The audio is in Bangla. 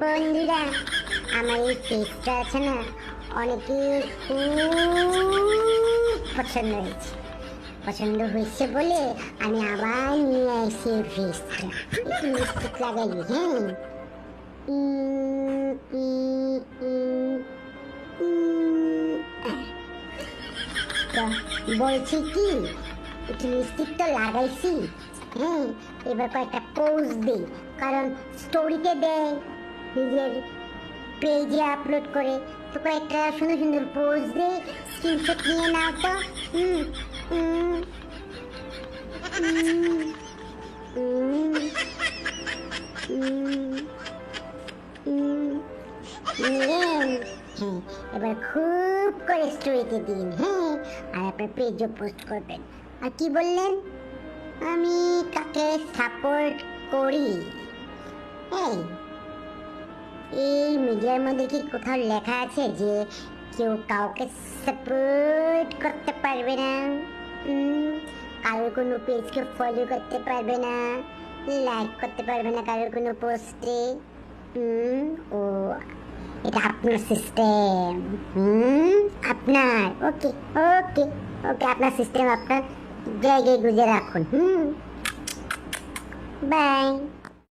বন্ধুরা, আমার এই ফেসটা আছে না, অনেকে খুব পছন্দ হয়েছে বলে আমি আবার নিয়ে আসি এই ফেসটা। একটু লিপস্টিক লাগাই, হ্যাঁ। তো বলছি কি, একটু লিপস্টিক তো লাগাইছি, হ্যাঁ। এবার কয়েকটা পোজ দিই, কারণ স্টোরিতে দেয়, নিজের পেজে আপলোড করে। তো কয়েকটা সুন্দর সুন্দর পোজ দিয়ে স্ক্রিনশট নিয়ে নাও তো। হ্যাঁ, এবার খুব করে স্টোরিতে দিন, হ্যাঁ। আর আপনার পেজও পোস্ট করবেন। আর কি বললেন, আমি কাকে সাপোর্ট করি? এই মিডিয়ার মধ্যে কি কোথাও লেখা আছে যে কেউ কাউকে সাপোর্ট করতে পারবে না, কারোর কোনো পেজকে ফলো করতে পারবে না, লাইক করতে পারবে না কারোর কোনো পোস্টে? ও, এটা আপনার সিস্টেম, আপনার। ওকে ওকে ওকে, আপনার সিস্টেম আপনার জায়গায় গুজে রাখুন। বাই।